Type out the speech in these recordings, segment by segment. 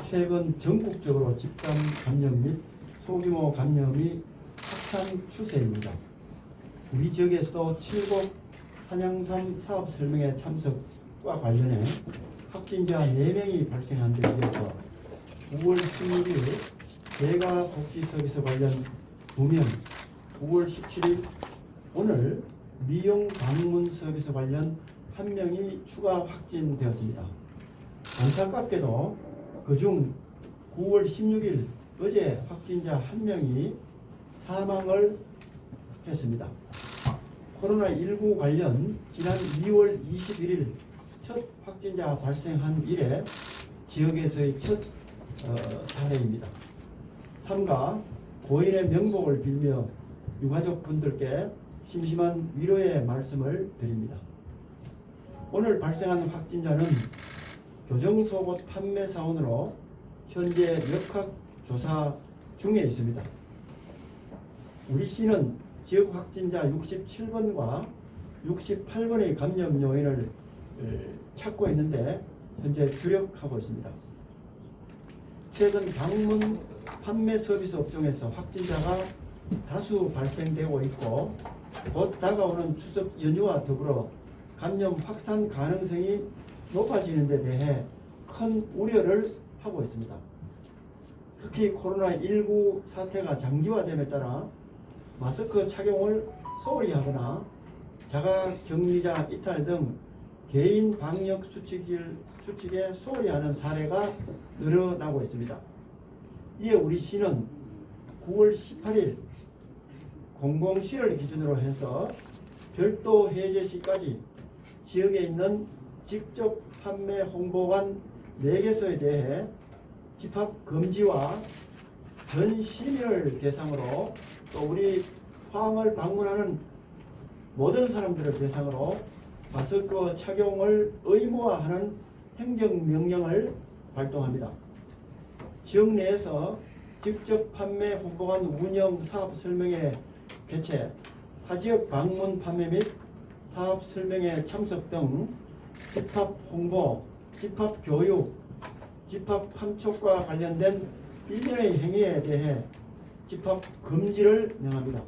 최근 전국적으로 집단 감염 및 소규모 감염이 확산 추세입니다. 우리 지역에서도 칠곡 산양삼 사업 설명회 참석과 관련해 확진자 4명이 발생한 데 이어서 9월 16일 재가복지서비스 관련 2명, 9월 17일 오늘 미용 방문 서비스 관련 1명이 추가 확진되었습니다. 안타깝게도 그중 9월 16일 어제 확진자 1명이 사망을 했습니다. 코로나19 관련 지난 2월 21일 첫 확진자 발생한 이래 지역에서의 첫 사례입니다. 삼가 고인의 명복을 빌며 유가족분들께 심심한 위로의 말씀을 드립니다. 오늘 발생한 확진자는 교정속옷 판매 사원으로 현재 역학조사 중에 있습니다. 우리 시는 지역 확진자 67번과 68번의 감염 요인을 찾고 있는데 현재 주력하고 있습니다. 최근 방문 판매 서비스 업종에서 확진자가 다수 발생되고 있고 곧 다가오는 추석 연휴와 더불어 감염 확산 가능성이 높아지는 데 대해 큰 우려를 하고 있습니다. 특히 코로나19 사태가 장기화됨에 따라 마스크 착용을 소홀히 하거나 자가격리자 이탈 등 개인 방역 수칙에 소홀히 하는 사례가 늘어나고 있습니다. 이에 우리 시는 9월 18일 공공시를 기준으로 해서 별도 해제 시까지 지역에 있는 직접 판매 홍보관 4개소에 대해 집합 금지와 전 시민을 대상으로 또 우리 포항을 방문하는 모든 사람들을 대상으로 마스크 착용을 의무화하는 행정명령을 발동합니다. 지역 내에서 직접 판매 홍보관 운영 사업 설명회 개최, 타지역 방문 판매 및 사업 설명회 참석 등 집합 홍보, 집합 교육, 집합 판촉과 관련된 일련의 행위에 대해 집합 금지를 명합니다.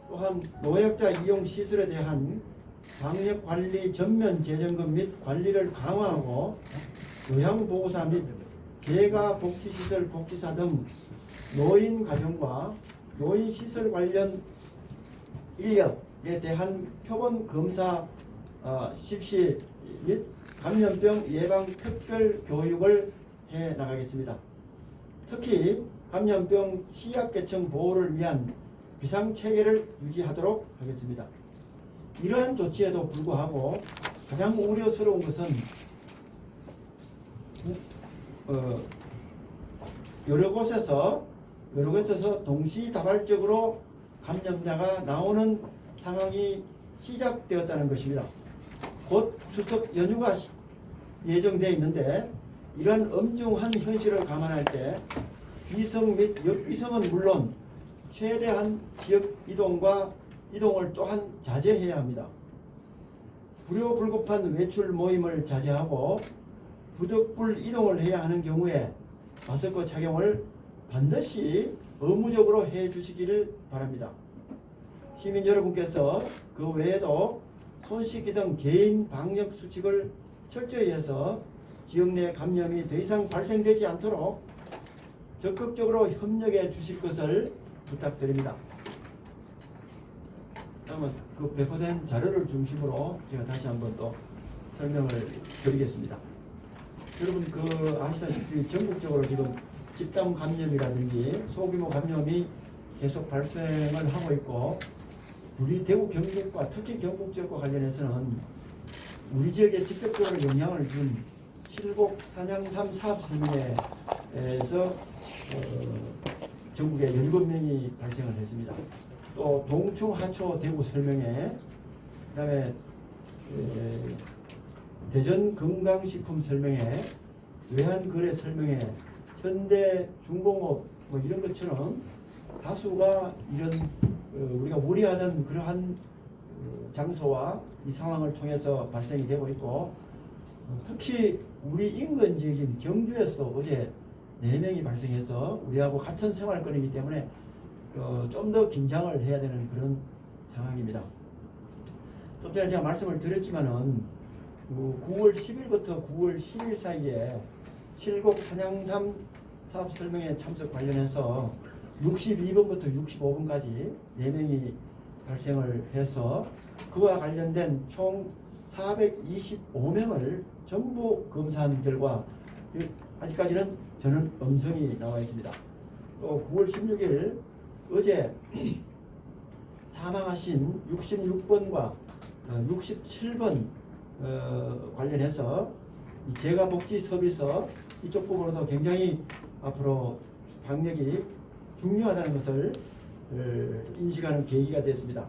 또한 노약자 이용 시설에 대한 방역관리 전면 재점검 및 관리를 강화하고 요양보호사 및 재가복지시설 복지사 등 노인가정과 노인시설 관련 인력에 대한 표본 검사 실시 및 감염병 예방 특별 교육을 해 나가겠습니다. 특히 감염병 취약계층 보호를 위한 비상체계를 유지하도록 하겠습니다. 이러한 조치에도 불구하고 가장 우려스러운 것은 여러 곳에서 동시다발적으로 감염자가 나오는 상황이 시작되었다는 것입니다. 곧 추석 연휴가 예정되어 있는데 이러한 엄중한 현실을 감안할 때 비성 및 역비성은 물론 최대한 지역 이동을 또한 자제해야 합니다. 불효불급한 외출 모임을 자제하고 부득불 이동을 해야 하는 경우에 마스크 착용을 반드시 의무적으로 해 주시기를 바랍니다. 시민 여러분께서 그 외에도 손 씻기 등 개인 방역 수칙을 철저히 해서 지역 내 감염이 더 이상 발생되지 않도록 적극적으로 협력해 주실 것을 부탁드립니다. 다음은 그 배포된 자료를 중심으로 제가 다시 한번 또 설명을 드리겠습니다. 여러분 아시다시피 전국적으로 지금 집단 감염이라든지 소규모 감염이 계속 발생을 하고 있고 우리 대구 경북과 특히 경북 지역과 관련해서는 우리 지역에 직접적으로 영향을 준 칠곡 산양삼 사업 설명회에서 전국에 17명이 발생을 했습니다. 또 동충 하초 대구 설명회, 그다음에 대전 건강식품 설명회, 외환거래 설명회, 현대 중공업 뭐 이런 것처럼 다수가 이런 우리가 우려하는 그러한 장소와 이 상황을 통해서 발생이 되고 있고 특히 우리 인근 지역인 경주에서도 어제 4명이 발생해서 우리하고 같은 생활권이기 때문에 좀 더 긴장을 해야 되는 그런 상황입니다. 좀 전에 제가 말씀을 드렸지만은 9월 10일부터 9월 10일 사이에 칠곡 한양삼 사업 설명회 참석 관련해서 62번부터 65번까지 4명이 발생을 해서 그와 관련된 총 425명을 전부 검사한 결과 아직까지는 저는 음성이 나와 있습니다. 또 9월 16일 어제 사망하신 66번과 67번 관련해서 재가복지서비스 이쪽 부분으로도 굉장히 앞으로 방역이 중요하다는 것을 인식하는 계기가 됐습니다.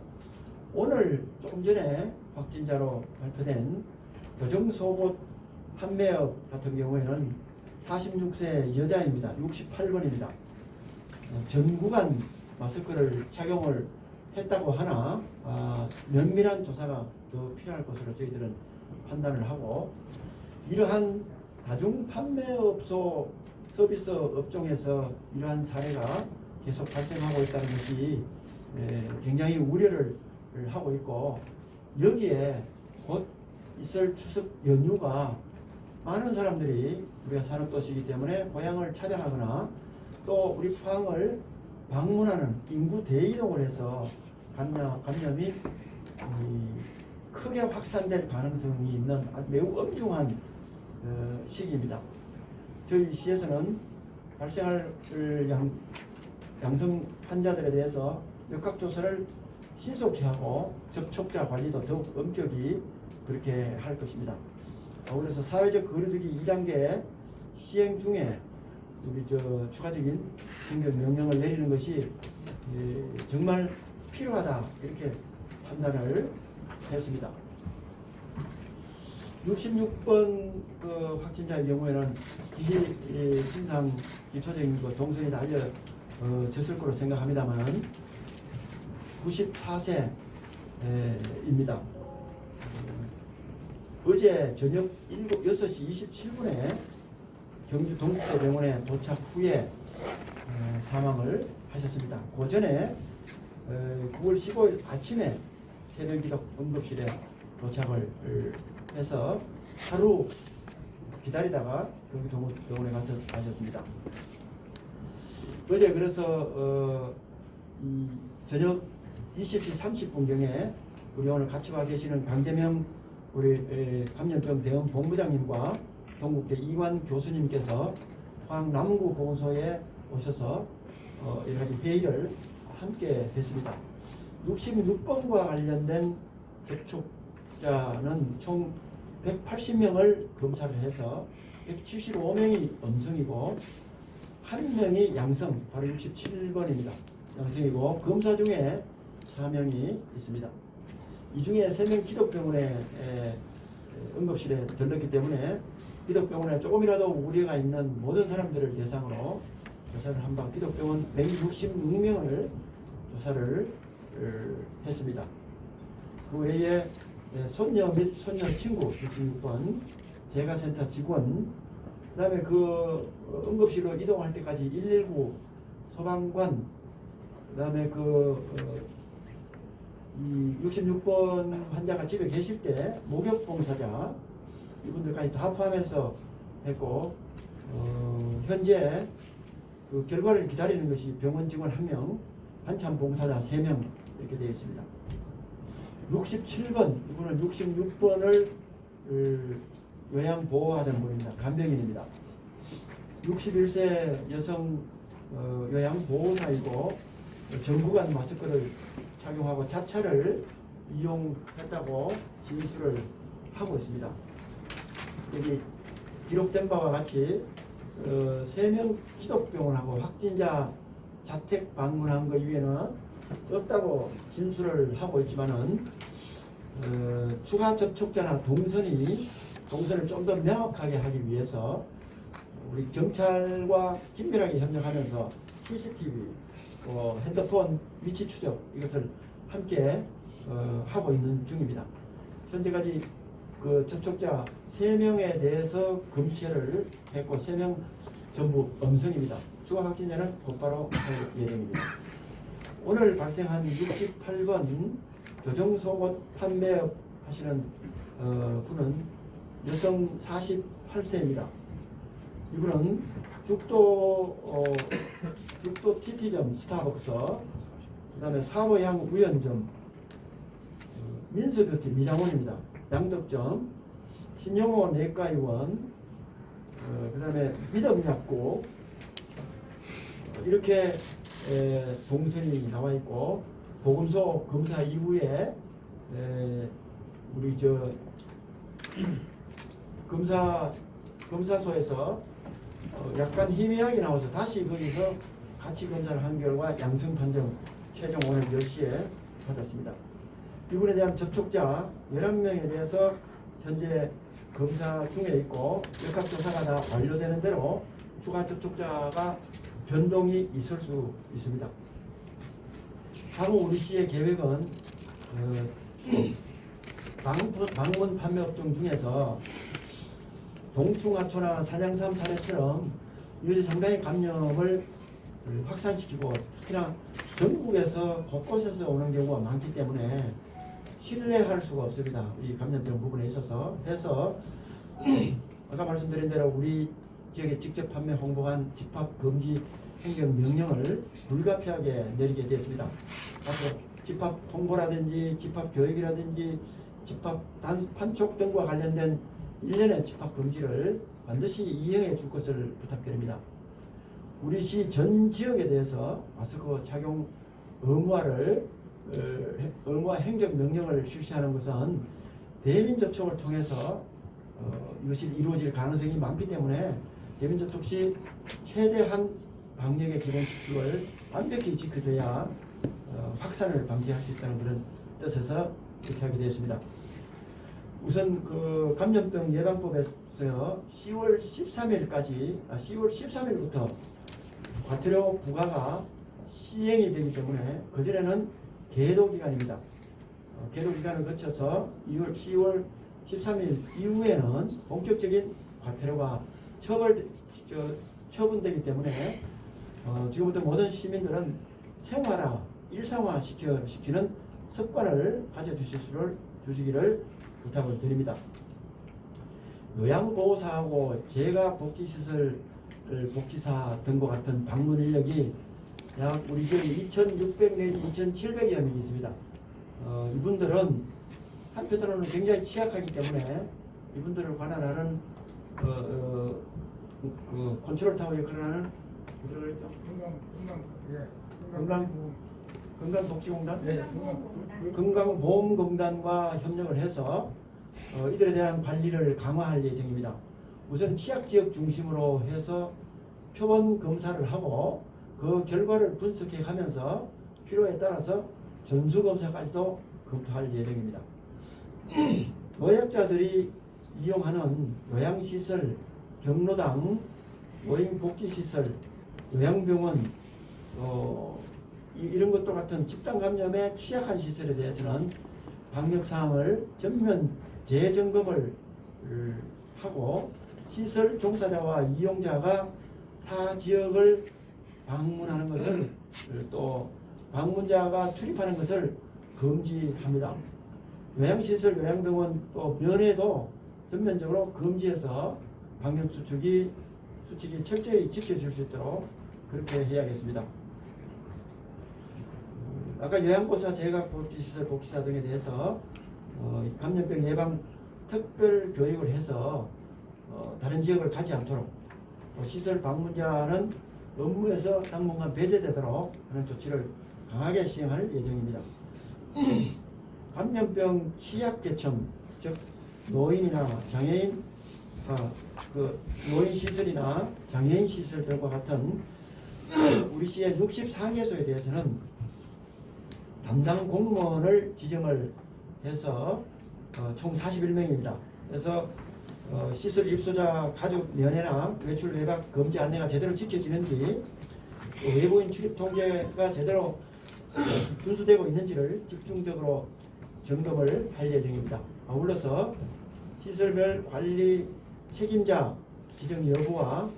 오늘 조금 전에 확진자로 발표된 교정속옷 판매업 같은 경우에는 46세 여자입니다. 68번입니다. 전 구간 마스크를 착용을 했다고 하나 면밀한 조사가 더 필요할 것으로 저희들은 판단을 하고, 이러한 다중 판매업소 서비스 업종에서 이러한 사례가 계속 발생하고 있다는 것이 굉장히 우려를 하고 있고, 여기에 곧 있을 추석 연휴가 많은 사람들이 우리가 산업도시이기 때문에 고향을 찾아가거나 또 우리 포항을 방문하는 인구 대이동을 해서 감염이 크게 확산될 가능성이 있는 매우 엄중한 시기입니다. 저희 시에서는 발생할 양성 환자들에 대해서 역학조사를 신속히 하고 접촉자 관리도 더욱 엄격히 그렇게 할 것입니다. 그래서 사회적 거리두기 2단계 시행 중에 우리 추가적인 행정 명령을 내리는 것이 정말 필요하다 이렇게 판단을 했습니다. 66번 확진자의 경우에는 신상 기초적인 동선이 알려졌을 거로 생각합니다만 94세입니다. 어제 저녁 6시 27분에 경주 동국대병원에 도착 후에 사망을 하셨습니다. 그 전에 9월 15일 아침에 새벽기도 응급실에 도착을 해서 하루 기다리다가 경주 동국대병원에 가서 가셨습니다. 어제 그래서 저녁 20시 30분경에 우리 오늘 같이 와 계시는 강재명 우리 감염병 대응 본부장님과 동국대 이완 교수님께서 포항 남구 보건소에 오셔서 여러 가지 회의를 함께 했습니다. 66번과 관련된 접촉자는 총 180명을 검사를 해서 175명이 음성이고 1명이 양성, 바로 67번입니다. 양성이고 검사 중에 4명이 있습니다. 이 중에 3명 기독병원에 응급실에 들렀기 때문에 기독병원에 조금이라도 우려가 있는 모든 사람들을 대상으로 조사를 한 바 기독병원 166명을 조사를 했습니다. 그 외에 손녀 및 손녀 친구 66번 재가센터 직원, 그 다음에 그 응급실로 이동할 때까지 119 소방관, 그 다음에 이 66번 환자가 집에 계실 때 목욕봉사자 이분들까지 다 포함해서 했고, 현재 그 결과를 기다리는 것이 병원 직원 1명, 한참 봉사자 3명 이렇게 되어 있습니다. 67번 이분은 66번을 요양보호하던 분입니다. 간병인입니다. 61세 여성 요양보호사이고 전구간 마스크를 착용하고 자차를 이용했다고 진술을 하고 있습니다. 여기 기록된 바와 같이 3명 기독병원하고 확진자 자택 방문한 것 이외에는 없다고 진술을 하고 있지만은 추가 접촉자나 동선을 좀 더 명확하게 하기 위해서 우리 경찰과 긴밀하게 협력하면서 CCTV, 핸드폰 위치 추적 이것을 함께 하고 있는 중입니다. 현재까지 그 접촉자 3명에 대해서 검체를 했고 3명 전부 음성입니다. 추가 확진자는 곧바로 할 예정입니다. 오늘 발생한 68번 교정속옷 판매업 하시는 분은 여성 48세입니다. 이분은 죽도 TT점 스타벅스, 그 다음에 사모향 우연점, 민서뷰티 미장원입니다. 양덕점, 신영호 내과의원, 그 다음에 믿음약국, 이렇게 동선이 나와 있고, 보건소 검사 이후에 우리 검사소에서 약간 희미하게 나와서 다시 거기서 같이 검사를 한 결과 양성 판정 최종 오늘 10시에 받았습니다. 이분에 대한 접촉자 11명에 대해서 현재 검사 중에 있고 역학조사가 다 완료되는 대로 추가 접촉자가 변동이 있을 수 있습니다. 향후 우리 시의 계획은 방문 판매업종 중에서 동충하초나 산양삼 사례처럼 이것이 상당히 감염을 확산시키고 특히나 전국에서 곳곳에서 오는 경우가 많기 때문에 신뢰할 수가 없습니다. 이 감염병 부분에 있어서 해서 아까 말씀드린 대로 우리 지역에 직접 판매 홍보한 집합금지 행정명령을 불가피하게 내리게 되었습니다. 앞으로 집합 홍보라든지 집합 교육이라든지 집합 판촉 등과 관련된 일련의 집합 금지를 반드시 이행해 줄 것을 부탁드립니다. 우리 시 전 지역에 대해서 마스크 착용 의무화 행정명령을 실시하는 것은 대민 접촉을 통해서 이것이 이루어질 가능성이 많기 때문에 대민 접촉 시 최대한 방역의 기본 수칙을 완벽히 지켜줘야 확산을 방지할 수 있다는 그런 뜻에서 그렇게 하게 되었습니다. 우선 그 감염병 예방법에서 10월 13일부터 과태료 부과가 시행이 되기 때문에 그전에는 계도 기간입니다. 계도 기간을 거쳐서 10월 13일 이후에는 본격적인 과태료가 처분되기 때문에 지금부터 모든 시민들은 일상화 시키는 습관을 가져주시기를 부탁을 드립니다. 요양보호사하고 재가복지시설 복지사 등과 같은 방문 인력이 약 우리 지역에 2,600 내지 2,700여 명이 있습니다. 이분들은 한편으로는 굉장히 취약하기 때문에 이분들을 관할하는 컨트롤타워 역할을 하는 건강복지공단? 네, 건강보험공단과 협력을 해서 이들에 대한 관리를 강화할 예정입니다. 우선 취약지역 중심으로 해서 표본 검사를 하고 그 결과를 분석해 가면서 필요에 따라서 전수검사까지도 검토할 예정입니다. 노약자들이 이용하는 요양시설, 경로당, 노인복지시설, 요양병원, 이런 것도 같은 집단 감염에 취약한 시설에 대해서는 방역사항을 전면 재점검을 하고 시설 종사자와 이용자가 타 지역을 방문하는 것을 또 방문자가 출입하는 것을 금지합니다. 요양시설, 요양병원 또 면회도 전면적으로 금지해서 방역수칙이 철저히 지켜질 수 있도록 그렇게 해야겠습니다. 아까 요양보호사, 재각복지시설, 복지사 등에 대해서 감염병 예방 특별 교육을 해서 다른 지역을 가지 않도록 시설 방문자는 업무에서 당분간 배제되도록 하는 조치를 강하게 시행할 예정입니다. 감염병 취약계층, 즉 노인이나 장애인, 노인 시설이나 장애인 시설들과 같은 우리 시의 64개소에 대해서는 담당 공무원을 지정을 해서 총 41명입니다. 그래서 시설 입소자 가족 면회나 외출 외박 금지 안내가 제대로 지켜지는지 외부인 출입 통제가 제대로 준수되고 있는지를 집중적으로 점검을 할 예정입니다. 아울러서 시설별 관리 책임자 지정 여부와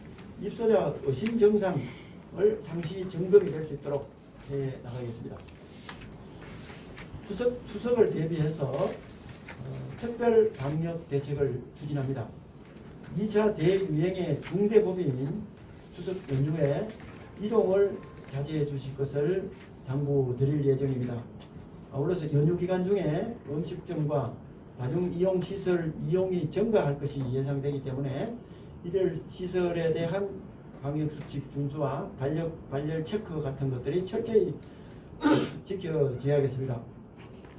입소자 의심 정상을 상시 점검이 될 수 있도록 해 나가겠습니다. 추석을 대비해서 특별 방역 대책을 추진합니다. 2차 대유행의 중대법인 추석 연휴에 이동을 자제해 주실 것을 당부드릴 예정입니다. 아울러서 연휴 기간 중에 음식점과 다중이용시설 이용이 증가할 것이 예상되기 때문에 이들 시설에 대한 방역수칙 준수와 발열 체크 같은 것들이 철저히 지켜져야겠습니다.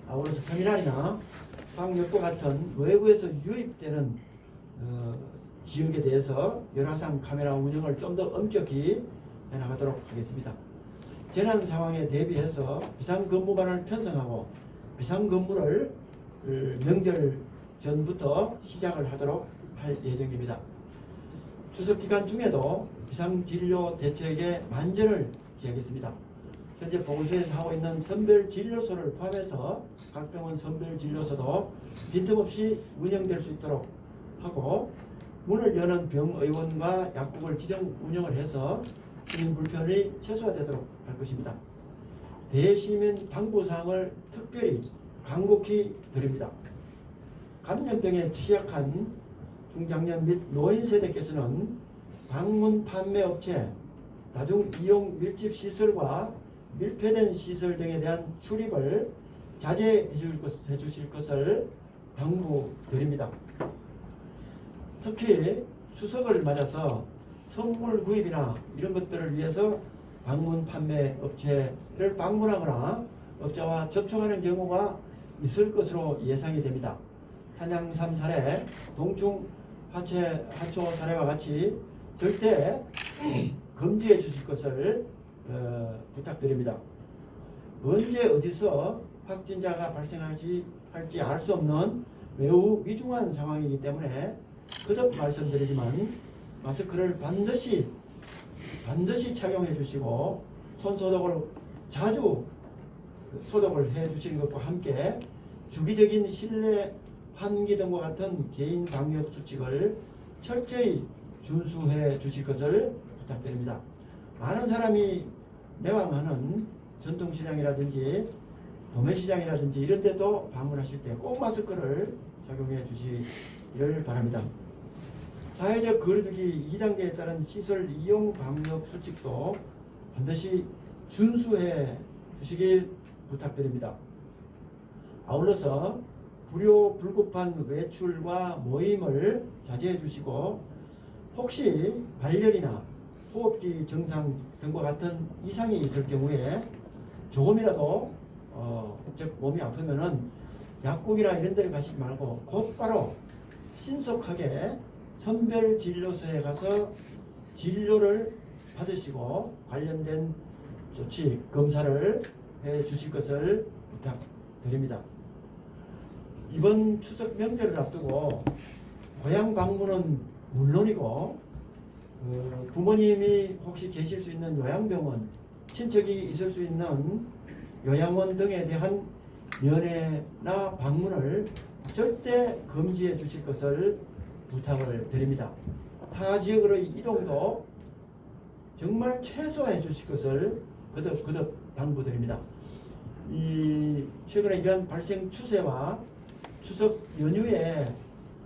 아울러서 터미널이나 방역과 같은 외부에서 유입되는 지역에 대해서 열화상 카메라 운영을 좀 더 엄격히 해나가도록 하겠습니다. 재난 상황에 대비해서 비상근무관을 편성하고 비상근무를 명절 전부터 시작을 하도록 할 예정입니다. 추석 기간 중에도 비상진료 대책의 만전을 기하겠습니다. 현재 보건소에서 하고 있는 선별진료소를 포함해서 각 병원 선별진료소도 빈틈없이 운영될 수 있도록 하고 문을 여는 병의원과 약국을 지정 운영을 해서 시민 불편이 최소화되도록 할 것입니다. 대시민 당부사항을 특별히 간곡히 드립니다. 감염병에 취약한 중장년 및 노인 세대께서는 방문 판매 업체, 다중이용 밀집시설과 밀폐된 시설 등에 대한 출입을 자제해 주실 것을 당부드립니다. 특히 추석을 맞아서 선물 구입이나 이런 것들을 위해서 방문 판매 업체를 방문하거나 업자와 접촉하는 경우가 있을 것으로 예상이 됩니다. 산양삼 사례, 동충 하초 사례와 같이 절대 금지해 주실 것을 부탁드립니다. 언제 어디서 확진자가 발생할지 알 수 없는 매우 위중한 상황이기 때문에 거듭 말씀드리지만 마스크를 반드시 착용해 주시고 손소독을 자주 소독을 해 주시는 것과 함께 주기적인 실내 환기 등과 같은 개인 방역 수칙을 철저히 준수해 주실 것을 부탁드립니다. 많은 사람이 매왕하는 전통시장이라든지 도매시장이라든지 이런 데도 방문하실 때 꼭 마스크를 착용해 주시기를 바랍니다. 사회적 거리두기 2단계에 따른 시설 이용 방역 수칙도 반드시 준수해 주시길 부탁드립니다. 아울러서 불효 불급한 외출과 모임을 자제해 주시고 혹시 발열이나 호흡기 증상 등과 같은 이상이 있을 경우에 조금이라도 즉 몸이 아프면은 약국이나 이런 데를 가시지 말고 곧바로 신속하게 선별진료소에 가서 진료를 받으시고 관련된 조치, 검사를 해 주실 것을 부탁드립니다. 이번 추석 명절을 앞두고 고향 방문은 물론이고 부모님이 혹시 계실 수 있는 요양병원, 친척이 있을 수 있는 요양원 등에 대한 면회나 방문을 절대 금지해 주실 것을 부탁을 드립니다. 타 지역으로 이동도 정말 최소화해 주실 것을 거듭 당부드립니다. 최근에 이러한 발생 추세와 추석 연휴에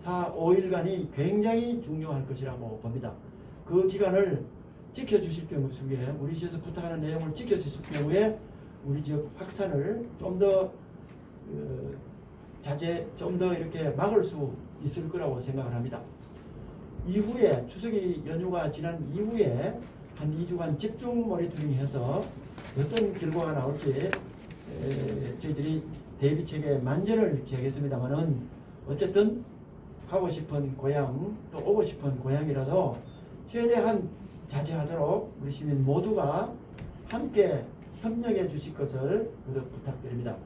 4, 5일간이 굉장히 중요할 것이라고 봅니다. 그 기간을 지켜주실 경우에 우리 시에서 부탁하는 내용을 지켜주실 경우에 우리 지역 확산을 좀 더 좀 더 이렇게 막을 수 있을 거라고 생각을 합니다. 이후에 추석이 연휴가 지난 이후에 한 2주간 집중 모니터링해서 어떤 결과가 나올지 저희들이 대비책에 만전을 기하겠습니다만은 어쨌든 가고 싶은 고향 또 오고 싶은 고향이라도 최대한 자제하도록 우리 시민 모두가 함께 협력해 주실 것을 부탁드립니다.